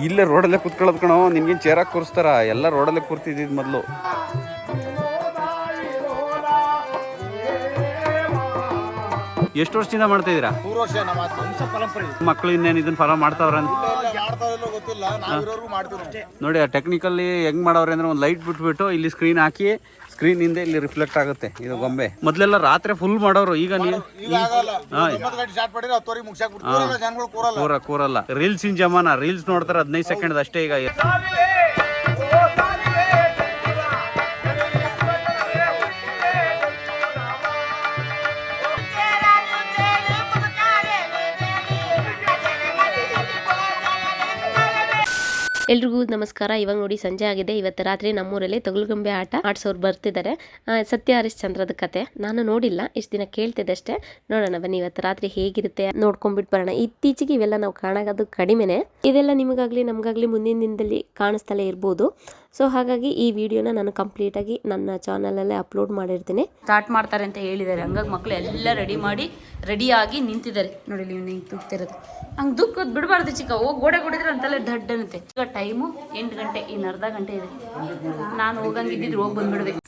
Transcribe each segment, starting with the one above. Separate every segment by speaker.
Speaker 1: ಇಲ್ಲೇ ರೋಡಲ್ಲೇ ಕುತ್ಕೊಳ್ಳೋದು ಕಣೋ, ನಿನ್ಗೇನು ಚೇರಾಗಿ ಕೂರಿಸ್ತಾರ? ಎಲ್ಲ ರೋಡಲ್ಲೇ ಕೂರ್ತಿದ್ದಿದ್ದು ಮೊದಲು. ಎಷ್ಟು ವರ್ಷದಿಂದ ಮಾಡ್ತಾ ಇದ್ದೀರಾ?
Speaker 2: 3 ವರ್ಷ. ನಮ್ಮ ವಂಶ ಪರಂಪರೆ.
Speaker 1: ಮಕ್ಕಳು ಇನ್ನೇನು ಇದನ್ನ ಫಾಲೋ ಮಾಡ್ತಾವ್ರ?
Speaker 2: ಗೊತ್ತಿಲ್ಲ, ನಾವಿರೋರ್ಗು ಮಾಡ್ತೀವಿ
Speaker 1: ನೋಡಿ. ಆ ಟೆಕ್ನಿಕಲ್ಲಿ ಹೆಂಗ್ ಮಾಡವ್ರೆ ಅಂದ್ರೆ, ಒಂದು ಲೈಟ್ ಬಿಟ್ಬಿಟ್ಟು ಇಲ್ಲಿ ಸ್ಕ್ರೀನ್ ಹಾಕಿ, ಸ್ಕ್ರೀನ್ ಹಿಂದೆ ಇಲ್ಲಿ ರಿಫ್ಲೆಕ್ಟ್ ಆಗುತ್ತೆ ಇದು ಗೊಂಬೆ. ಮೊದಲೆಲ್ಲ ರಾತ್ರಿ ಫುಲ್ ಮಾಡೋರು, ಈಗ ಕೂರಲ್ಲ. ರೀಲ್ಸ್ ಇನ್ ಜಮಾನ, ರೀಲ್ಸ್ ನೋಡ್ತಾರೆ 15 ಸೆಕೆಂಡ್ ಅಷ್ಟೇ ಈಗ.
Speaker 3: ಎಲ್ರಿಗೂ ನಮಸ್ಕಾರ. ಇವಾಗ ನೋಡಿ ಸಂಜೆ ಆಗಿದೆ. ಇವತ್ತು ರಾತ್ರಿ ನಮ್ಮೂರಲ್ಲಿ ತೊಗಲುಗೊಂಬೆ ಆಟ ಆಡ್ಸೋರು ಬರ್ತಿದ್ದಾರೆ. ಸತ್ಯ ಹರಿಶ್ಚಂದ್ರದ ಕತೆ ನಾನು ನೋಡಿಲ್ಲ, ಇಷ್ಟು ದಿನ ಕೇಳ್ತಿದ್ದೆ ಅಷ್ಟೇ. ನೋಡೋಣ ಬನ್ನಿ ಇವತ್ತು ರಾತ್ರಿ ಹೇಗಿರುತ್ತೆ ನೋಡ್ಕೊಂಡ್ಬಿಟ್ಟು ಬರೋಣ. ಇತ್ತೀಚೆಗೆ ಇವೆಲ್ಲ ನಾವು ಕಾಣೋದು ಕಡಿಮೆನೆ. ಇದೆಲ್ಲ ನಿಮಗಾಗ್ಲಿ ನಮಗಾಗ್ಲಿ ಮುಂದಿನ ದಿನದಲ್ಲಿ ಕಾಣಿಸ್ತಲೇ ಇರ್ಬೋದು. ಸೊ ಹಾಗಾಗಿ ಈ ವಿಡಿಯೋನ ನಾನು ಕಂಪ್ಲೀಟಾಗಿ ನನ್ನ ಚಾನಲಲ್ಲೇ ಅಪ್ಲೋಡ್ ಮಾಡಿರ್ತೀನಿ.
Speaker 4: ಸ್ಟಾರ್ಟ್ ಮಾಡ್ತಾರೆ ಅಂತ ಹೇಳಿದ್ದಾರೆ. ಹಂಗಾಗಿ ಮಕ್ಕಳು ಎಲ್ಲ ರೆಡಿಯಾಗಿ ನಿಂತಿದ್ದಾರೆ. ನೋಡಿ ನೀವು ಹಿಂಗೆ ತುಗ್ತಿರೋದು, ಹಂಗೆ ದುಃಖದ್ ಬಿಡಬಾರ್ದು ಚಿಕ್ಕ. ಹೋಗಿ ಗೋಡೆ ಕೊಡಿದ್ರೆ ಅಂತಲೇ ಡಡ್ ಅನ್ನುತ್ತೆ. ಈಗ ಟೈಮು 8 ಗಂಟೆ, ಇನ್ನು ಅರ್ಧ ಗಂಟೆ ಇದೆ. ನಾನು ಹೋಗಂಗಿದ್ದಿದ್ರೆ ಹೋಗಿ ಬಂದ್ಬಿಡ್ಬೇಕು.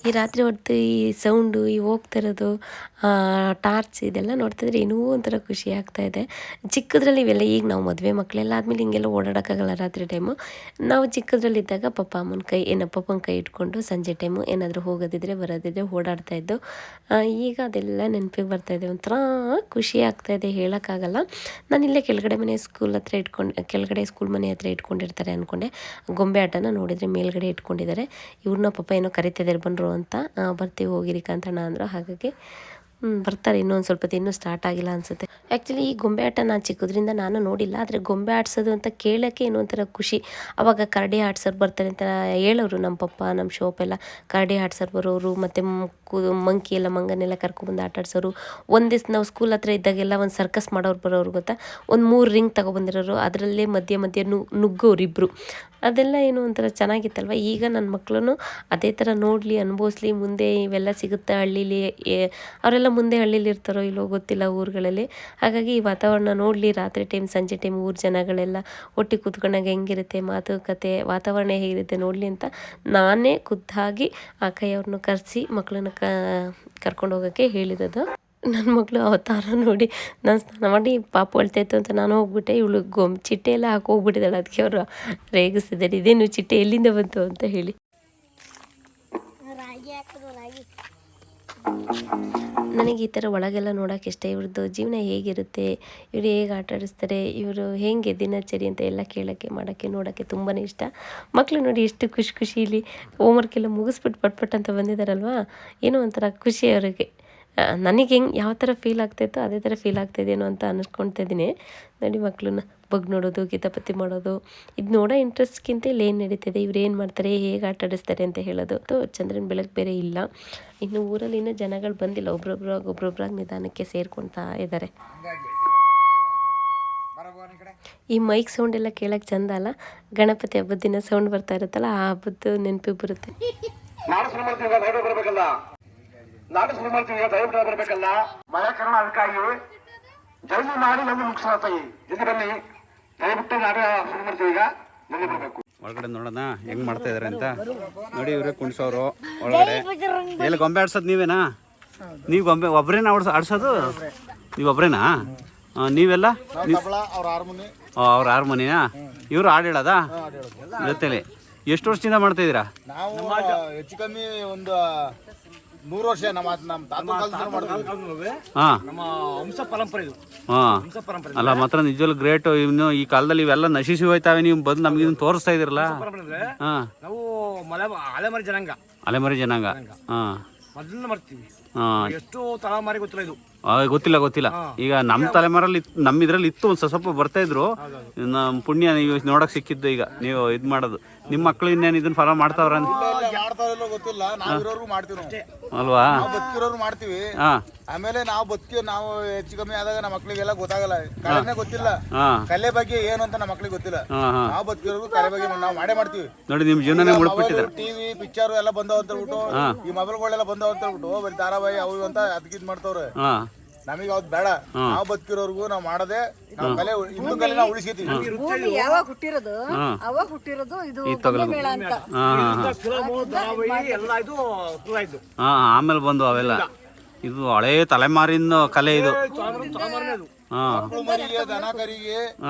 Speaker 3: ಈ ರಾತ್ರಿ ಹೊತ್ತು ಈ ಸೌಂಡು, ಈ ಹೋಗ್ತಿರೋದು ಟಾರ್ಚ್ ಇದೆಲ್ಲ ನೋಡ್ತಿದ್ರೆ ಇನ್ನೂ ಒಂಥರ ಖುಷಿ ಆಗ್ತಾ ಇದೆ. ಚಿಕ್ಕದ್ರಲ್ಲಿ ಇವೆಲ್ಲ, ಈಗ ನಾವು ಮದುವೆ ಮಕ್ಕಳೆಲ್ಲ ಆದಮೇಲೆ ಹಿಂಗೆಲ್ಲ ಓಡಾಡೋಕ್ಕಾಗಲ್ಲ ರಾತ್ರಿ ಟೈಮು. ನಾವು ಚಿಕ್ಕದ್ರಲ್ಲಿದ್ದಾಗ ಪಪ್ಪನ ಕೈ ಇಟ್ಕೊಂಡು ಸಂಜೆ ಟೈಮು ಏನಾದರೂ ಹೋಗೋದಿದ್ರೆ ಬರೋದಿದ್ರೆ ಓಡಾಡ್ತಾಯಿದ್ದು. ಈಗ ಅದೆಲ್ಲ ನೆನಪಿಗೆ ಬರ್ತಾಯಿದೆ. ಒಂಥರ ಖುಷಿ ಆಗ್ತಾಯಿದೆ, ಹೇಳೋಕ್ಕಾಗಲ್ಲ. ನಾನು ಇಲ್ಲೇ ಕೆಳಗಡೆ ಸ್ಕೂಲ್ ಮನೆ ಹತ್ರ ಇಟ್ಕೊಂಡಿರ್ತಾರೆ ಅಂದ್ಕೊಂಡೆ. ಗೊಂಬೆ ಆಟನ ನೋಡಿದರೆ ಮೇಲ್ಗಡೆ ಇಟ್ಕೊಂಡಿದ್ದಾರೆ. ಇವ್ರನ್ನ ಪಪ್ಪ ಏನೋ ಕರಿತಿದ್ದಾರೆ ಬನ್ರು ಅಂತ. ಬರ್ತೀವಿ ಹೋಗಿರಿ ಕಾಂತಣ್ಣ ಅಂದರು. ಹಾಗಾಗಿ ಬರ್ತಾರೆ. ಇನ್ನೊಂದು ಸ್ವಲ್ಪ ಇನ್ನೂ ಸ್ಟಾರ್ಟ್ ಆಗಿಲ್ಲ ಅನಿಸುತ್ತೆ. ಆ್ಯಕ್ಚುಲಿ ಈ ಗೊಂಬೆ ಆಟ ನಾನು ಚಿಕ್ಕದ್ರಿಂದ ನಾನು ನೋಡಿಲ್ಲ. ಆದರೆ ಗೊಂಬೆ ಆಡ್ಸೋದು ಅಂತ ಕೇಳೋಕ್ಕೆ ಏನೋ ಒಂಥರ ಖುಷಿ. ಆವಾಗ ಕರಡಿ ಆಡ್ಸೋರು ಬರ್ತಾರೆ ಅಂತ ಹೇಳೋರು ನಮ್ಮ ಪಪ್ಪ, ನಮ್ಮ ಶೋಪೆಲ್ಲ. ಕರಡಿ ಆಡ್ಸೋರು ಬರೋರು, ಮತ್ತು ಮಂಕಿ ಎಲ್ಲ ಮಂಗನೆಲ್ಲ ಕರ್ಕೊಬಂದು ಆಟ ಆಡ್ಸೋರು. ಒಂದು ದಿವ್ಸ ನಾವು ಸ್ಕೂಲ್ ಹತ್ರ ಇದ್ದಾಗೆಲ್ಲ ಒಂದು ಸರ್ಕಸ್ ಮಾಡೋರು ಬರೋರು ಗೊತ್ತಾ. ಒಂದು 3 ರಿಂಗ್ ತೊಗೊಬಂದಿರೋರು, ಅದರಲ್ಲೇ ಮಧ್ಯೆ ನುಗ್ಗೋರು ಇಬ್ಬರು. ಅದೆಲ್ಲ ಏನೋ ಒಂಥರ ಚೆನ್ನಾಗಿತ್ತಲ್ವ. ಈಗ ನನ್ನ ಮಕ್ಕಳು ಅದೇ ಥರ ನೋಡಲಿ, ಅನುಭವಿಸ್ಲಿ. ಮುಂದೆ ಇವೆಲ್ಲ ಸಿಗುತ್ತೆ ಹಳ್ಳೀಲಿ. ಅವರೆಲ್ಲ ಮುಂದೆ ಹಳ್ಳೀಲಿ ಇರ್ತಾರೋ ಇಲ್ಲೋ ಗೊತ್ತಿಲ್ಲ, ಊರುಗಳಲ್ಲಿ. ಹಾಗಾಗಿ ಈ ವಾತಾವರಣ ನೋಡಲಿ. ರಾತ್ರಿ ಟೈಮ್, ಸಂಜೆ ಟೈಮ್ ಊರು ಜನಗಳೆಲ್ಲ ಒಟ್ಟಿಗೆ ಕೂತ್ಕೊಂಡಾಗ ಹೆಂಗಿರುತ್ತೆ, ಮಾತುಕತೆ, ವಾತಾವರಣ ಹೇಗಿರುತ್ತೆ ನೋಡಲಿ ಅಂತ ನಾನೇ ಖುದ್ದಾಗಿ ಆ ಕೈಯವ್ರನ್ನ ಕರೆಸಿ ಮಕ್ಕಳನ್ನ ಕರ್ಕೊಂಡು ಹೋಗೋಕ್ಕೆ ಹೇಳಿರೋದು. ನನ್ನ ಮಗಳು ಅವತಾರ ನೋಡಿ ನಾನು ಸ್ನಾನ ಮಾಡಿ ಪಾಪು ಅಳ್ತಾಯಿತ್ತು ಅಂತ ನಾನು ಹೋಗ್ಬಿಟ್ಟೆ. ಇವಳು ಚಿಟ್ಟೆ ಎಲ್ಲ ಹಾಕಿ ಹೋಗ್ಬಿಟ್ಟಿದ್ದಾಳೆ. ಅದಕ್ಕೆ ಅವರು ರೇಗಿಸ್ತಿದ್ದಾರೆ, ಇದೇನು ಚಿಟ್ಟೆ ಎಲ್ಲಿಂದ ಬಂತು ಅಂತ ಹೇಳಿ. ನನಗೆ ಈ ಥರ ಒಳಗೆಲ್ಲ ನೋಡೋಕೆ ಇಷ್ಟ. ಇವ್ರದ್ದು ಜೀವನ ಹೇಗಿರುತ್ತೆ, ಇವರು ಹೇಗೆ ಆಟ ಆಡಿಸ್ತಾರೆ, ಇವರು ಹೇಗೆ ದಿನಚರಿ ಅಂತ ಎಲ್ಲ ಕೇಳೋಕ್ಕೆ, ಮಾಡೋಕ್ಕೆ, ನೋಡೋಕ್ಕೆ ತುಂಬಾ ಇಷ್ಟ. ಮಕ್ಕಳು ನೋಡಿ ಎಷ್ಟು ಖುಷಿಲಿ ಹೋಮ್ವರ್ಕ್ ಎಲ್ಲ ಮುಗಿಸ್ಬಿಟ್ಟು ಪಟ್ ಅಂತ ಬಂದಿದ್ದಾರಲ್ವ. ಏನೋ ಒಂಥರ ಖುಷಿ ಅವರಿಗೆ. ನನಗೆ ಯಾವ ಥರ ಫೀಲ್ ಆಗ್ತಾಯಿತ್ತು ಅದೇ ಥರ ಫೀಲ್ ಆಗ್ತಾಯಿದ್ದೇನೋ ಅಂತ ಅನ್ನಿಸ್ಕೊಳ್ತಿದ್ದೀನಿ. ನೋಡಿ ಮಕ್ಕಳನ್ನ ನೋಡೋದು, ಕಿತಾಪತಿ ಮಾಡೋದು, ಇದು ನೋಡೋ ಇಂಟ್ರೆಸ್ಟ್ಗಿಂತ ಇಲ್ಲಿ ಏನು ನಡೀತಿದೆ, ಇವ್ರು ಏನು ಮಾಡ್ತಾರೆ, ಹೇಗೆ ಆಟ ಆಡಿಸ್ತಾರೆ ಅಂತ ಹೇಳೋದು. ಚಂದ್ರನ ಬೆಳಕು ಬೇರೆ ಇಲ್ಲ. ಇನ್ನು ಊರಲ್ಲಿ ಇನ್ನೂ ಜನಗಳು ಬಂದಿಲ್ಲ. ಒಬ್ರೊಬ್ರಾಗಿ ನಿಧಾನಕ್ಕೆ ಸೇರ್ಕೊಳ್ತಾ ಇದ್ದಾರೆ. ಈ ಮೈಕ್ ಸೌಂಡ್ ಎಲ್ಲ ಕೇಳೋಕ್ಕೆ ಚಂದ ಅಲ್ಲ. ಗಣಪತಿ ಹಬ್ಬದ ದಿನ ಸೌಂಡ್ ಬರ್ತಾ ಇರುತ್ತಲ್ಲ, ಆ ಹಬ್ಬದ್ದು ನೆನಪಿಗೆ ಬರುತ್ತೆ.
Speaker 2: ನಾನು ಶುರು ಮಾಡ್ತೀವಿ, ದಯವಿಟ್ಟು ಬರಬೇಕಲ್ಲ. ಮಳೆ ಕಾರಣ ಅದಕ್ಕಾಗಿ ಜಲ್ದಿ ಮಾಡಿ ನಮ್ಗೆ ಮುಗಿಸ್ತಾಯಿ. ಜಲ್ದಿ ಬನ್ನಿ, ದಯವಿಟ್ಟು ನಾವೇ ಶುರು ಮಾಡ್ತೀವಿ. ಈಗ ಜಲ್ದಿ ಬರಬೇಕು.
Speaker 1: ಒಳಗಡೆ ನೋಡೋಣ ಹೆಂಗ್ ಮಾಡ್ತಾ ಇದಾರೆ ಅಂತ. ನೋಡಿ ಇವರೇ ಕುಣಿಸೋರು ಒಳಗಡೆ. ಎಲ್ಲ ಗೊಂಬೆ ಆಡ್ಸೋದು ನೀವೇನಾ? ನೀವು ಗೊಂಬೆ ಒಬ್ಬರೇನಾ ಆಡ್ಸೋದು? ನೀವು ಒಬ್ಬರೇನಾ? ನೀವೆಲ್ಲ ಅವ್ರ ಹಾರ್ಮೋನಿಯಾ? ಇವರು ಹಾಡು ಹೇಳೋದ ಜೊತೆಲಿ? ಎಷ್ಟು ವರ್ಷದಿಂದ ಮಾಡ್ತಾ ಇದ್ದೀರಾ?
Speaker 2: ನಾವು ಹೆಚ್ಚು ಕಮ್ಮಿ ಒಂದು 100 ವರ್ಷ. ನಮ್ಮ ವಂಶ ಪರಂಪರೆ.
Speaker 1: ಅಲ್ಲ ಮಾತ್ರ ನಿಜವಾಗ್ಲೂ ಗ್ರೇಟ್. ಇನ್ನು ಈ ಕಾಲದಲ್ಲಿ ಇವೆಲ್ಲ ನಶಿಸಿ ಹೋಯ್ತಾವೆ. ನೀವು ಬಂದು ನಮ್ಗೆ ಇದನ್ನ ತೋರಿಸ್ತಾ ಇದಿರಲ್ಲ.
Speaker 2: ನಾವು ಅಲೆಮಾರಿ ಜನಾಂಗ.
Speaker 1: ಹಾ,
Speaker 2: ಮೊದಲನ್ನ ಮಾಡ್ತೀವಿ. ಎಷ್ಟು ತಲೆಮಾರಿ ಗೊತ್ತಿಲ್ಲ ಇದು.
Speaker 1: ಗೊತ್ತಿಲ್ಲ ಗೊತ್ತಿಲ್ಲ. ಈಗ ನಮ್ಮ ತಲೆಮಾರಲ್ಲಿ ನಮ್ಮ ಇದ್ರಲ್ಲಿ ಇತ್ತು ಒಂದು ಸ್ವಲ್ಪ ಬರ್ತಾ ಇದ್ರು. ನಮ್ಮ ಪುಣ್ಯ ನೀವು ನೋಡಕ್ ಸಿಕ್ಕಿದ್ದು. ಈಗ ನೀವು ಇದು ಮಾಡೋದು ನಿಮ್ಮ ಮಕ್ಳು ಇನ್ನೇನು ಇದನ್ನ ಫಾಲೋ ಮಾಡ್ತಾವ್ರ
Speaker 5: ಗೊತ್ತಿಲ್ಲ, ನಾವಿರೋರ್ಗು ಮಾಡ್ತೀವಿ
Speaker 1: ಅಲ್ವಾ?
Speaker 5: ಬದುಕಿರೋರು ಮಾಡ್ತೀವಿ. ಆಮೇಲೆ ನಾವು ನಾವು ಹೆಚ್ಚು ಕಮ್ಮಿ ಆದಾಗ ನಮ್ಮ ಮಕ್ಳಿಗೆಲ್ಲ ಗೊತ್ತಾಗಲ್ಲ, ಕಲೆನೇ ಗೊತ್ತಿಲ್ಲ. ಕಲೆ ಬಗ್ಗೆ ಏನು ಅಂತ ನಮ್ಮ ಮಕ್ಳಿಗೆ ಗೊತ್ತಿಲ್ಲ. ನಾವು ಬದುಕಿರೋರ್ಗು ಕಲೆ ಬಗ್ಗೆ ನಾವು ಮಾಡೇ ಮಾಡ್ತೀವಿ.
Speaker 1: ನೋಡಿ ನಿಮ್ ಜೀವನನೇ ಮುಳುಗ್ಬಿಟ್ಟಿದ್ದಾರೆ.
Speaker 5: ಟಿವಿ ಪಿಕ್ಚರ್ ಎಲ್ಲ ಬಂದವ ಅಂತ ಹೇಳ್ಬಿಟ್ಟು, ಈ ಮೊಬೈಲ್ಗಳೆಲ್ಲ ಬಂದವ ಅಂತ ಹೇಳ್ಬಿಟ್ಟು ಬರೀ ಧಾರಾವಾಹಿ ಅವು ಅಂತ ಅದಕ್ಕೆ ಇದ್ ಮಾಡ್ತವ್ರೆ. ನಮಗೆ ಅವ್ದು ಬೇಡ. ನಾವು ಬದುಕಿರೋರ್ಗು ನಾವು ಮಾಡದೆ ನಾವು ಕಲೆ ಹಿಂದೂ ಕಲೆ ನಾವು ಉಳಿಸ್ಕೊತೀವಿ.
Speaker 6: ಯಾವಾಗ ಹುಟ್ಟಿರೋದು ಇದು ಮೇಳ ಅಂತ.
Speaker 1: ಆಮೇಲೆ ಬಂದು ಅವೆಲ್ಲ ಇದು ಹಳೇ ತಲೆಮಾರಿನ ಕಲೆ ಇದು.
Speaker 5: ಮಕ್ಕಳು ಮರಿಗೆ ದನ ಕರಿಗೆ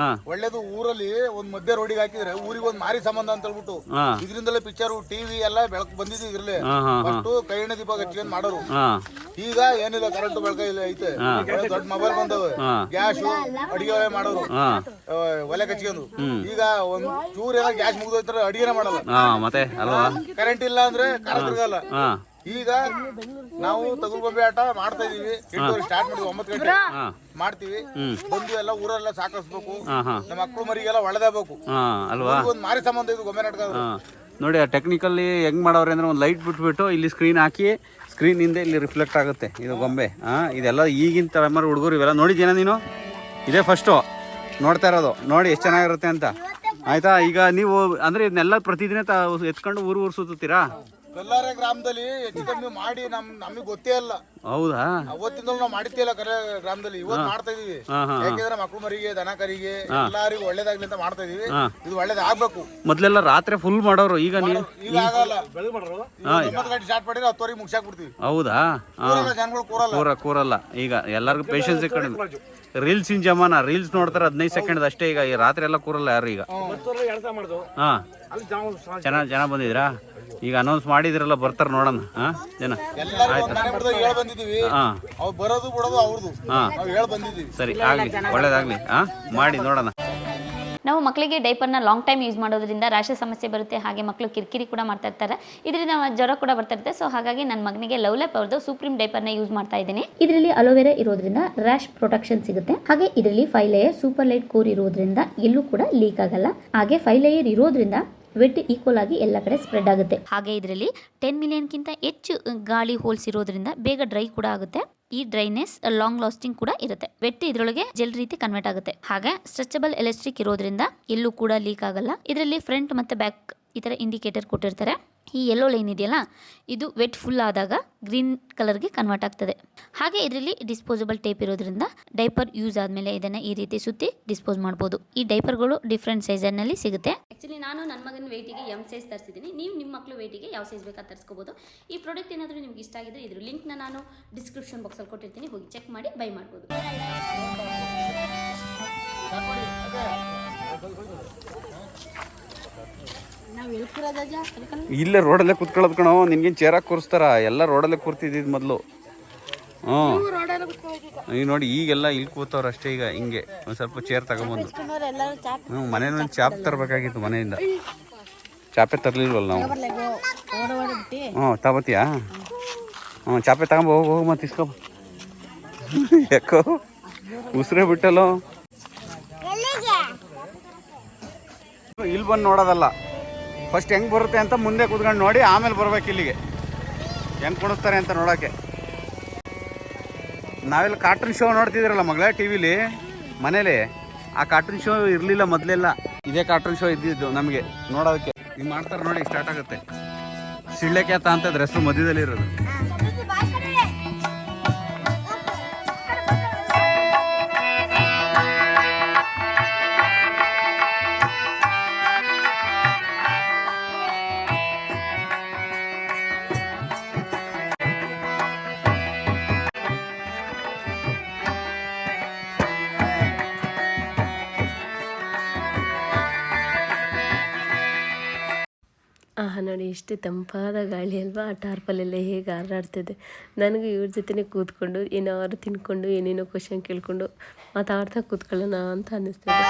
Speaker 5: ಒಳ್ಳೇದು. ಊರಲ್ಲಿ ಒಂದ್ ಮಧ್ಯ ರೋಡಿಗೆ ಹಾಕಿದ್ರೆ ಊರಿಗೆ ಒಂದ್ ಮಾರಿ ಸಂಬಂಧ ಅಂತ ಹೇಳ್ಬಿಟ್ಟು ಇದ್ರಿಂದಲೇ ಪಿಕ್ಚರ್ ಟಿವಿ ಎಲ್ಲ ಬೆಳಕು ಬಂದಿದ್ದು ಇದ್ರಲ್ಲೇ. ಫಸ್ಟ್ ಕೈ ಎಣ್ಣೆ ದೀಪ ಹಚ್ಕೊಂಡ್ ಮಾಡೋರು. ಈಗ ಏನಿಲ್ಲ, ಕರೆಂಟ್ ಬೆಳಕ ಇಲ್ಲ ಐತೆ. ದೊಡ್ಡ ಮೊಬೈಲ್ ಬಂದವೆ, ಗ್ಯಾಸ್ ಅಡಿಗೆ ಮಾಡೋರು ಒಲೆ ಕಚ್ಕೊಂಡು. ಈಗ ಒಂದ್ ಚೂರ್ ಏನೋ ಗ್ಯಾಸ್ ಮುಗಿದೋಯ್ತಾರೆ, ಅಡಿಗೆನೆ ಮಾಡಲ್ಲ.
Speaker 1: ಮತ್ತೆ ಅಲ್ವಾ?
Speaker 5: ಕರೆಂಟ್ ಇಲ್ಲ ಅಂದ್ರೆ ಕಾರ ತಿರ್ಗಲ್ಲ. ಈಗ ನಾವು ತಗುಲ್ಗೊಂಬೆ ಆಟ ಮಾಡ್ತಾ ಇದೀವಿ. ಸ್ಟಾರ್ಟ್ ಮಾಡಿದ್ವಿ 9 ಗಂಟೆ ಮಾಡ್ತೀವಿ. ಬಂದು ಎಲ್ಲ ಊರೆಲ್ಲ ಸಾಕಿಸ್ಬೇಕು. ನಮ್ಮ ಮಕ್ಕಳು ಮರಿಗೆಲ್ಲ ಒಳ್ಳೆದಾಗಬೇಕು
Speaker 1: ಅಲ್ವಾ?
Speaker 5: ಒಂದ್ ಮಾರಿ ಸಂಬಂಧ ಇದು ಗೊಂಬೆ ನಾಟಕ.
Speaker 1: ನೋಡಿ ಆ ಟೆಕ್ನಿಕಲ್ಲಿ ಹೆಂಗ್ ಮಾಡವ್ರೆ ಅಂದ್ರೆ ಒಂದು ಲೈಟ್ ಬಿಟ್ಬಿಟ್ಟು ಇಲ್ಲಿ ಸ್ಕ್ರೀನ್ ಹಾಕಿ, ಸ್ಕ್ರೀನ್ ಹಿಂದೆ ಇಲ್ಲಿ ರಿಫ್ಲೆಕ್ಟ್ ಆಗುತ್ತೆ ಇದು ಗೊಂಬೆ. ಇದೆಲ್ಲ ಈಗಿನ ತಲೆಮಾರು ಹುಡುಗರು ಇವೆಲ್ಲ ನೋಡಿದ್ಯೇನ ನೀನು? ಇದೇ ಫಸ್ಟು ನೋಡ್ತಾ ಇರೋದು. ನೋಡಿ ಎಷ್ಟು ಚೆನ್ನಾಗಿರುತ್ತೆ ಅಂತ. ಆಯ್ತಾ? ಈಗ ನೀವು ಅಂದ್ರೆ ಇದನ್ನೆಲ್ಲ ಪ್ರತಿದಿನ ಎತ್ಕೊಂಡು ಊರು ಸುತ್ತೀರಾ?
Speaker 5: ಬೆಲ್ಲಾರೆ ಗ್ರಾಮದಲ್ಲಿ ಹೆಚ್ಚು ಕಮ್ಮಿ ಮಾಡಿ ನಮಗೆ ಗೊತ್ತೇ ಇಲ್ಲ.
Speaker 1: ಹೌದಾ?
Speaker 5: ಅವತ್ತಿಂದ ನಾವು ಮಾಡಿದ್ದಿಲ್ಲ ಕರೆ ಗ್ರಾಮದಲ್ಲಿ. ಇವತ್ತು ಮಾಡ್ತಾ ಇದೀವಿ. ಯಾಕೆಂದ್ರೆ ಮಕ್ಕಳು ಮರಿಗೆ ದನ ಕರಿಗೆ ಎಲ್ಲರಿಗೂ ಒಳ್ಳೇದಾಗ್ಲಿ ಅಂತ ಮಾಡ್ತಾ ಇದೀವಿ. ಇದು ಒಳ್ಳೇದಾಗ್ಬೇಕು.
Speaker 1: ಮೊದ್ಲೆಲ್ಲ ರಾತ್ರಿ ಫುಲ್ ಮಾಡೋರು, ಈಗ ನೀವು
Speaker 5: ಈಗ ಆಗಲ್ಲ. 9 ಗಂಟೆ ಸ್ಟಾರ್ಟ್ ಮಾಡಿದ್ರೆ 10ವರೆಗೆ ಮುಗಿಸಾಕ್ಬಿಡ್ತೀವಿ.
Speaker 1: ಹೌದಾ?
Speaker 5: ಜನಗಳು
Speaker 1: ಕೂರಲ್ಲ. ಈಗ ಎಲ್ಲರಿಗೂ ಪೇಷನ್ಸ್ ಕಡಿಮೆ. ರೀಲ್ಸ್ ಇನ್ ಜಮಾನ, ರೀಲ್ಸ್ ನೋಡ್ತಾರೆ 15 ಸೆಕೆಂಡ್ ಅಷ್ಟೇ. ಈಗ ರಾತ್ರಿ ಎಲ್ಲ ಕೂರಲ್ಲ ಯಾರು. ಈಗ ಜನ ಬಂದಿದ್ರಾ? ಈಗ ಅನೌನ್ಸ್ ಮಾಡಿದ್ರಲ್ಲ, ಬರ್ತಾರ ನೋಡೋಣ ಜನ. ಸರಿ, ಆಗ್ಲಿ, ಒಳ್ಳೇದಾಗ್ಲಿ. ಮಾಡಿ ನೋಡೋಣ.
Speaker 4: ನಾವು ಮಕ್ಕಳಿಗೆ ಡೈಪರ್ನ ಲಾಂಗ್ ಟೈಮ್ ಯೂಸ್ ಮಾಡೋದ್ರಿಂದ ರ್ಯಾಷಸ್ ಸಮಸ್ಯೆ ಬರುತ್ತೆ. ಹಾಗೆ ಮಕ್ಕಳು ಕಿರಿಕಿರಿ ಕೂಡ ಮಾಡ್ತಾ ಇರ್ತಾರೆ. ಇದರಿಂದ ಜ್ವರ ಕೂಡ ಬರ್ತಾ ಇರುತ್ತೆ. ಸೊ ಹಾಗಾಗಿ ನನ್ನ ಮಗನಿಗೆ ಲವ್ಲೈಫ್ ಅವ್ರದ್ದು ಸುಪ್ರೀಂ ಡೈಪರ್ನ ಯೂಸ್ ಮಾಡ್ತಾ ಇದ್ದೀನಿ. ಇದರಲ್ಲಿ ಅಲೋವೆರಾ ಇರೋದ್ರಿಂದ ರ್ಯಾಶ್ ಪ್ರೊಟೆಕ್ಷನ್ ಸಿಗುತ್ತೆ. ಹಾಗೆ ಇದರಲ್ಲಿ 5 ಲೇಯರ್ ಸೂಪರ್ ಲೈಟ್ ಕೋರ್ ಇರೋದ್ರಿಂದ ಎಲ್ಲೂ ಕೂಡ ಲೀಕ್ ಆಗಲ್ಲ. ಹಾಗೆ 5 ಲೇಯರ್ ಇರೋದ್ರಿಂದ ವೆಟ್ ಈಕ್ವಲ್ ಆಗಿ ಎಲ್ಲ ಕಡೆ ಸ್ಪ್ರೆಡ್ ಆಗುತ್ತೆ. ಹಾಗೆ ಇದರಲ್ಲಿ 10 ಮಿಲಿಯನ್ಗಿಂತ ಹೆಚ್ಚು ಗಾಳಿ ಹೋಲ್ಸ್ ಇರೋದ್ರಿಂದ ಬೇಗ ಡ್ರೈ ಕೂಡ ಆಗುತ್ತೆ. ಈ ಡ್ರೈನೆಸ್ ಲಾಂಗ್ ಲಾಸ್ಟಿಂಗ್ ಕೂಡ ಇರುತ್ತೆ. ವೆಟ್ ಇದರೊಳಗೆ ಜೆಲ್ ರೀತಿ ಕನ್ವರ್ಟ್ ಆಗುತ್ತೆ. ಹಾಗೆ ಸ್ಟ್ರೆಚಬಲ್ ಎಲಾಸ್ಟಿಕ್ ಇರೋದ್ರಿಂದ ಎಲ್ಲೂ ಕೂಡ ಲೀಕ್ ಆಗಲ್ಲ. ಇದರಲ್ಲಿ ಫ್ರಂಟ್ ಮತ್ತೆ ಬ್ಯಾಕ್ ಈ ತರ ಇಂಡಿಕೇಟರ್ ಕೊಟ್ಟಿರ್ತಾರೆ. ಈ ಯೆಲ್ಲೋ ಲೈನ್ ಇದೆಯಲ್ಲ, ಇದು ವೆಟ್ ಫುಲ್ ಆದಾಗ ಗ್ರೀನ್ ಕಲರ್ಗೆ ಕನ್ವರ್ಟ್ ಆಗ್ತದೆ. ಹಾಗೆ ಇದರಲ್ಲಿ ಡಿಸ್ಪೋಸಬಲ್ ಟೇಪ್ ಇರೋದ್ರಿಂದ ಡೈಪರ್ ಯೂಸ್ ಆದಮೇಲೆ ಇದನ್ನು ಈ ರೀತಿ ಸುತ್ತಿ ಡಿಸ್ಪೋಸ್ ಮಾಡ್ಬೋದು. ಈ ಡೈಪರ್ಗಳು ಡಿಫ್ರೆಂಟ್ ಸೈಜಲ್ಲಿ ಸಿಗುತ್ತೆ. ಆ್ಯಕ್ಚುಲಿ ನಾನು ನನ್ನ ಮಗನ ವೆಯ್ಟಿಗೆ M ಸೈಜ್ ತರಿಸಿದ್ದೀನಿ. ನೀವು ನಿಮ್ಮ ಮಕ್ಕಳು ವೆಯ್ಟಿಗೆ ಯಾವ ಸೈಜ್ ಬೇಕಾದ ತರಿಸ್ಕೋಬೋದು. ಈ ಪ್ರಾಡಕ್ಟ್ ಏನಾದರೂ ನಿಮ್ಗೆ ಇಷ್ಟ ಆಗಿದ್ರೆ ಇದ್ರ ಲಿಂಕ್ನ ನಾನು ಡಿಸ್ಕ್ರಿಪ್ಷನ್ ಬಾಕ್ಸಲ್ಲಿ ಕೊಟ್ಟಿರ್ತೀನಿ. ಹೋಗಿ ಚೆಕ್ ಮಾಡಿ ಬೈ ಮಾಡ್ಬೋದು.
Speaker 1: ಇಲ್ಲೇ ರೋಡಲ್ಲೇ ಕುತ್ಕೊಳ್ಳೋದು ಕಣೋ. ನಿನ್ಗೇನು ಚೇರಾಗಿ ಕೂರಿಸ್ತಾರ? ಎಲ್ಲ ರೋಡಲ್ಲೇ ಕೂರ್ತಿದ್ದಿದ್ದು ಮೊದಲು. ಈಗ ನೋಡಿ, ಈಗೆಲ್ಲ ಇಲ್ಲಿ ಕೂತವ್ರು ಅಷ್ಟೇ. ಈಗ ಹಿಂಗೆ ಒಂದು ಸ್ವಲ್ಪ ಚೇರ್ ತಗೊಂಬಂದು ಮನೇಲಿ ಒಂದು ಚಾಪ್ ತರಬೇಕಾಗಿತ್ತು. ಮನೆಯಿಂದ ಚಾಪೆ ತರಲಿಲ್ವಲ್ಲ ನಾವು. ತಗೋತೀಯಾ? ಚಾಪೆ ತಗೊಂಬ. ಹೋಗು ಮತ್ತೆ ಇಸ್ಕೊ. ಯಾಕೋ ಉಸಿರೇ ಬಿಟ್ಟಲ್ಲೋ. ಇಲ್ಲಿ ಬಂದು ನೋಡೋದಲ್ಲ, ಫಸ್ಟ್ ಹೆಂಗೆ ಬರುತ್ತೆ ಅಂತ ಮುಂದೆ ಕೂತ್ಕೊಂಡು ನೋಡಿ, ಆಮೇಲೆ ಬರ್ಬೇಕು ಇಲ್ಲಿಗೆ. ಹೆಂಗೆ ಕುಣಿಸ್ತಾರೆ ಅಂತ ನೋಡೋಕ್ಕೆ. ನಾವೆಲ್ಲ ಕಾರ್ಟೂನ್ ಶೋ ನೋಡ್ತಿದ್ದೀರಲ್ಲ ಮಗಳೇ ಟಿ ವಿಲಿ ಮನೇಲಿ. ಆ ಕಾರ್ಟೂನ್ ಶೋ ಇರಲಿಲ್ಲ ಮೊದಲೆಲ್ಲ. ಇದೇ ಕಾರ್ಟೂನ್ ಶೋ ಇದ್ದಿದ್ದು ನಮಗೆ ನೋಡೋದಕ್ಕೆ. ಹಿಂಗೆ ಮಾಡ್ತಾರೆ ನೋಡಿ, ಸ್ಟಾರ್ಟ್ ಆಗುತ್ತೆ. ಸಿಳ್ಳೆಕ್ಯಾತ ಅಂತ ಹೆಸರು ಮಧ್ಯದಲ್ಲಿ ಇರೋದು.
Speaker 3: ನೋಡಿ, ಎಷ್ಟು ತಂಪಾದ ಗಾಳಿ ಅಲ್ವಾ. ಆ ಟಾರ್ಪಲೆಲ್ಲ ಹೇಗೆ ಹಾರಾಡ್ತಿದೆ. ನನಗೂ ಇವ್ರ ಜೊತೆನೇ ಕೂತ್ಕೊಂಡು ಏನಾದ್ರು ತಿನ್ಕೊಂಡು ಏನೇನೋ ಕ್ವಶನ್ ಕೇಳ್ಕೊಂಡು ಮಾತಾಡ್ತಾ ಕೂತ್ಕೊಳ್ಳೋಣ ಅಂತ ಅನ್ನಿಸ್ತದೆ.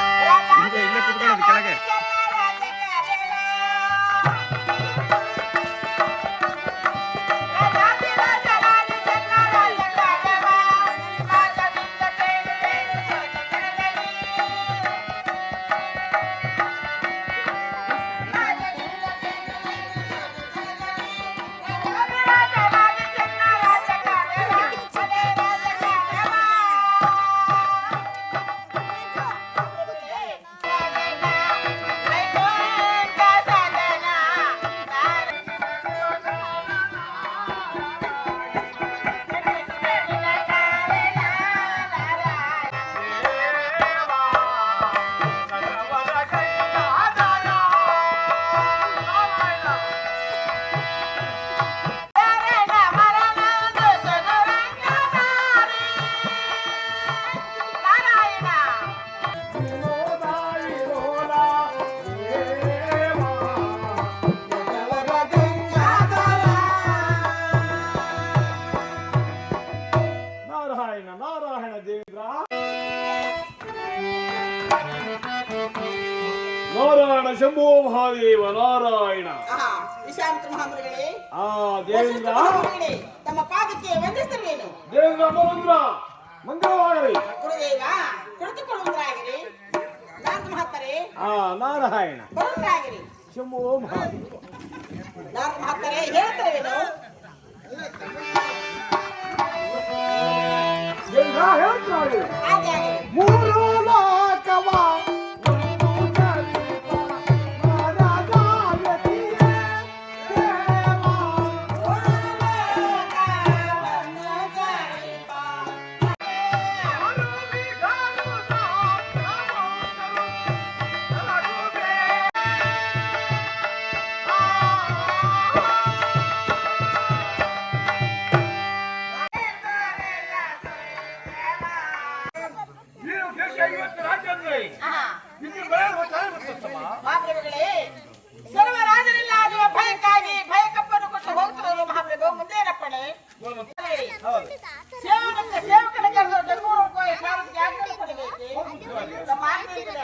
Speaker 7: ಮಹಾದೇವ ನಾರಾಯಣ.
Speaker 8: ವಿಶ್ವಾಮಿತ್ರ ಮಹಾಮುನಿಗಳೇ,
Speaker 7: ದೇವೇಂದ್ರ
Speaker 8: ತಮ್ಮ ಪಾದಕ್ಕೆ ವಂದಿಸುತ್ತೇವೇನು?
Speaker 7: ದೇವೇಂದ್ರ ಮಹೇಂದ್ರ ಮಂಗಳವಾಗಲಿ.
Speaker 8: ಗುರುದೇವ ಕುಳಿತುಕೊಳ್ಳುವುದಾಗಿರಿ. ನಾರದ ಮಹತ್ತರೇ
Speaker 7: ನಾರಾಯಣ
Speaker 8: ಬರುವುದಾಗಿರಿ.
Speaker 7: ಶಂಭೋ ಮಹಾದೇವ.
Speaker 8: ನಾರದ ಮಹತ್ತರೇ ಹೇಳ್ತೇವೇನು?
Speaker 7: ಹೇಳ್ತಾರೆ
Speaker 8: ಹಾಗೆ ಆಗಲಿ.
Speaker 7: ಮೂರು ಲೋಕವ
Speaker 8: ಮಹಾಪ್ರಭುಗಳೇ, ಸರ್ವರಾಜರೆಲ್ಲ ಆಗುವ ಭಯಕ್ಕಾಗಿ ಭಯಕಪ್ಪನ್ನು ಕೊಟ್ಟು ಹೋಗ್ತಿರೋರು ಮಹಾಪ್ರಭು. ಮುಂದೇನಪ್ಪಣೆ? ಸೇವಕನ ಕರೆದು ಜಗೂರು ಸಾರಥಿಗೆ ಆಜ್ಞೆ ಕೊಡಬೇಕು. ತಮ್ಮ ಆಜ್ಞೆ ಇದೆ.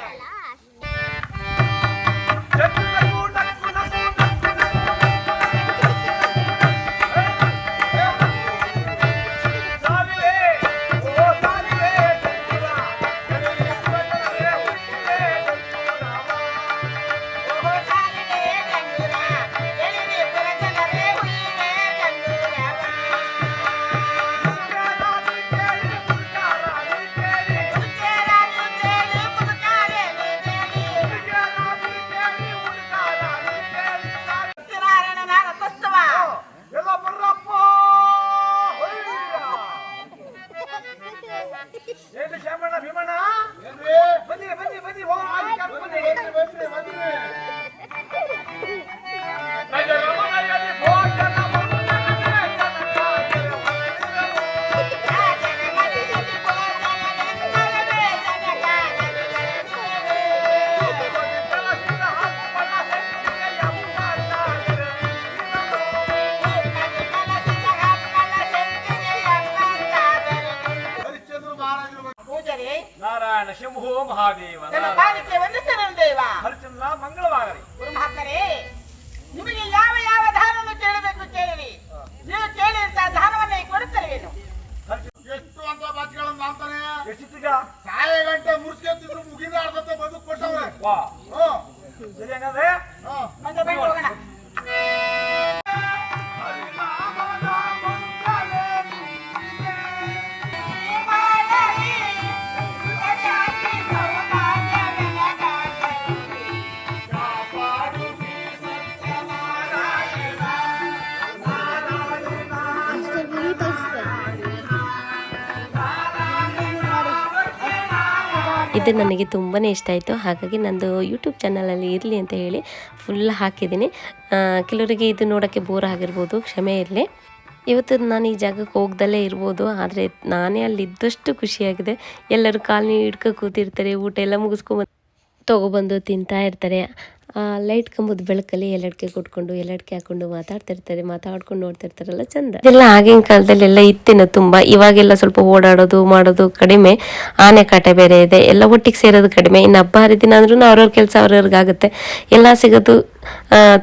Speaker 7: ನಾರಾಯಣ ಶಂಭೋ ಮಹಾದೇವ.
Speaker 8: ತನ್ನ ಪಾದಕ್ಕೆ ವಂದಿಸುತ್ತೇನೆ ದೇವ.
Speaker 7: ಹರಿಚಂದ್ರ ಮಂಗಳವಾಗಲಿ.
Speaker 8: ಗುರು ಮಹಾತ್ಮರೇ, ನಿಮಗೆ ಯಾವ ಯಾವ ದಾನವನ್ನು ಕೇಳಬೇಕು ಕೇಳಿರಿ. ನೀವು ಕೇಳಿದಂತ ದಾನವನ್ನೇ ಕೊಡುತ್ತೇವೇನು?
Speaker 5: ಎಷ್ಟು ಅಂತ ಬಾಚಿಗಳನ್ನು ಅಂತಾನೆ
Speaker 7: ಎಷ್ಟಿಗ
Speaker 5: ಸಾಯ ಗಂಟೆ ಮುರ್ಸ್ಕೊತಿದ್ರು ಮುಗಿದ ಅರ್ಧತೆ ಬದುಕು ಕೊಟ್ಟವ್ರೆ.
Speaker 7: ವಾ ಸರಿ ಹಂಗಾದ್ರೆ
Speaker 8: ಮತ್ತೆ ಬೈಕ್ ಹೋಗೋಣ.
Speaker 3: ಇದು ನನಗೆ ತುಂಬಾ ಇಷ್ಟ ಆಯಿತು. ಹಾಗಾಗಿ ನಂದು ಯೂಟ್ಯೂಬ್ ಚಾನಲಲ್ಲಿ ಇರಲಿ ಅಂತ ಹೇಳಿ ಫುಲ್ ಹಾಕಿದ್ದೀನಿ. ಕೆಲವರಿಗೆ ಇದು ನೋಡೋಕ್ಕೆ ಬೋರ್ ಆಗಿರ್ಬೋದು, ಕ್ಷಮೆ ಇರಲಿ. ಇವತ್ತು ನಾನು ಈ ಜಾಗಕ್ಕೆ ಹೋಗ್ದಲ್ಲೇ ಇರ್ಬೋದು, ಆದರೆ ನಾನೇ ಅಲ್ಲಿದ್ದಷ್ಟು ಖುಷಿಯಾಗಿದೆ. ಎಲ್ಲರೂ ಕಾಲನಿ ಹಿಡ್ಕೊ ಕೂತಿರ್ತಾರೆ, ಊಟ ಎಲ್ಲ ಮುಗಿಸ್ಕೊಂಬಂದು ತೊಗೊಬಂದು ತಿಂತಾ ಇರ್ತಾರೆ. ಲೈಟ್ ಕಂಬದ ಬೆಳಕಲ್ಲಿ ಎಲ್ಲಡಿಕೆ ಕೊಟ್ಕೊಂಡು ಎಲ್ಲಡಿಕೆ ಹಾಕೊಂಡು ಮಾತಾಡ್ತಿರ್ತಾರೆ, ಮಾತಾಡ್ಕೊಂಡು ನೋಡ್ತಿರ್ತಾರಲ್ಲ ಚಂದ. ಇದೆಲ್ಲ ಆಗಿನ ಕಾಲದಲ್ಲೆಲ್ಲ ಇತ್ತೇನೋ ತುಂಬ. ಇವಾಗೆಲ್ಲ ಸ್ವಲ್ಪ ಓಡಾಡೋದು ಮಾಡೋದು ಕಡಿಮೆ, ಆನೆ ಕಾಟ ಬೇರೆ ಇದೆ, ಎಲ್ಲ ಒಟ್ಟಿಗೆ ಸೇರೋದು ಕಡಿಮೆ. ಇನ್ನು ಹಬ್ಬ ಹರಿದಿನ ಅಂದ್ರೂ ಅವ್ರವ್ರ ಕೆಲಸ ಅವ್ರವ್ರಿಗಾಗುತ್ತೆ, ಎಲ್ಲ ಸಿಗೋದು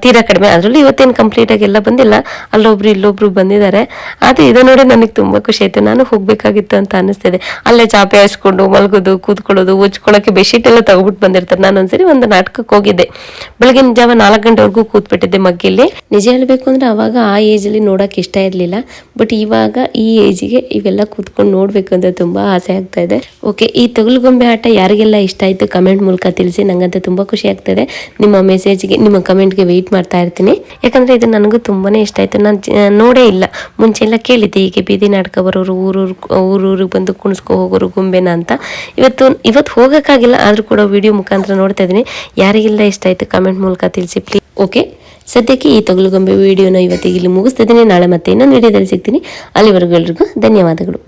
Speaker 3: ತೀರಾ ಕಡಿಮೆ. ಅದರಲ್ಲೂ ಇವತ್ತೇನು ಕಂಪ್ಲೀಟಾಗಿ ಎಲ್ಲ ಬಂದಿಲ್ಲ, ಅಲ್ಲೊಬ್ರು ಇಲ್ಲೊಬ್ರು ಬಂದಿದ್ದಾರೆ. ಆದರೆ ಇದು ನೋಡಿ ನನಗೆ ತುಂಬ ಖುಷಿ ಆಯಿತು. ನಾನು ಹೋಗಬೇಕಾಗಿತ್ತು ಅಂತ ಅನ್ನಿಸ್ತಿದೆ. ಅಲ್ಲೇ ಚಾಪೆ ಹಾಸ್ಕೊಂಡು ಮಲಗೋದು, ಕೂತ್ಕೊಳ್ಳೋದು, ಉಚ್ಕೊಳ್ಳೋಕ್ಕೆ ಬೆಡ್ಶೀಟ್ ಎಲ್ಲ ತಗೊಬಿಟ್ಟು ಬಂದಿರ್ತಾರೆ. ನಾನು ಒಂದ್ಸರಿ ಒಂದು ನಾಟಕಕ್ಕೆ ಹೋಗಿದ್ದೆ, ಬೆಳಗಿನ ಜಾವ 4 ಗಂಟೆವರೆಗೂ ಕೂತ್ಬಿಟ್ಟಿದ್ದೆ ಮಗ್ಗಿಲಿ. ನಿಜ ಹೇಳಬೇಕು ಅಂದರೆ ಅವಾಗ ಆ ಏಜಲ್ಲಿ ನೋಡೋಕೆ ಇಷ್ಟ ಇರಲಿಲ್ಲ, ಬಟ್ ಇವಾಗ ಈ ಏಜಿಗೆ ಇವೆಲ್ಲ ಕೂತ್ಕೊಂಡು ನೋಡಬೇಕು ಅಂತ ತುಂಬ ಆಸೆ ಆಗ್ತಾ ಇದೆ. ಓಕೆ, ಈ ತೊಗಲುಗೊಂಬೆ ಆಟ ಯಾರಿಗೆಲ್ಲ ಇಷ್ಟ ಆಯಿತು ಕಮೆಂಟ್ ಮೂಲಕ ತಿಳಿಸಿ. ನಂಗಂತೂ ತುಂಬ ಖುಷಿ ಆಗ್ತಾಯಿದೆ. ನಿಮ್ಮ ಮೆಸೇಜ್ಗೆ, ನಿಮ್ಮ ಕಮೆಂಟ್ಗೆ ವೆಯ್ಟ್ ಮಾಡ್ತಾ ಇರ್ತೀನಿ. ಯಾಕಂದರೆ ಇದು ನನಗೂ ತುಂಬಾ ಇಷ್ಟ ಆಯಿತು. ನಾನು ನೋಡೇ ಇಲ್ಲ, ಮುಂಚೆ ಎಲ್ಲ ಕೇಳಿದ್ದೆ ಹೀಗೆ ಬೀದಿ ನಾಟಕ ಬರೋರು ಊರೂರಿಗೆ ಬಂದು ಕುಣಿಸ್ಕೊ ಹೋಗೋರು ಗೊಂಬೆನ ಅಂತ. ಇವತ್ತು ಹೋಗೋಕ್ಕಾಗಿಲ್ಲ, ಆದರೂ ಕೂಡ ವಿಡಿಯೋ ಮುಖಾಂತರ ನೋಡ್ತಾ ಇದ್ದೀನಿ. ಯಾರಿಗೆಲ್ಲ ಇಷ್ಟ ಆಯಿತು ಕಮೆಂಟ್ ಮೂಲಕ ತಿಳಿಸಿ ಪ್ಲೀಸ್. ಓಕೆ, ಸದ್ಯಕ್ಕೆ ಈ ತೊಗಲುಗೊಂಬೆ ವಿಡಿಯೋನ ಇವತ್ತಿಗೆ ಇಲ್ಲಿ ಮುಗಿಸ್ತಿದ್ದೀನಿ. ನಾಳೆ ಮತ್ತೆ ಇನ್ನೊಂದು ವಿಡಿಯೋದಲ್ಲಿ ಸಿಗ್ತೀನಿ. ಅಲ್ಲಿವರೆಗೂ ಎಲ್ರಿಗೂ ಧನ್ಯವಾದಗಳು.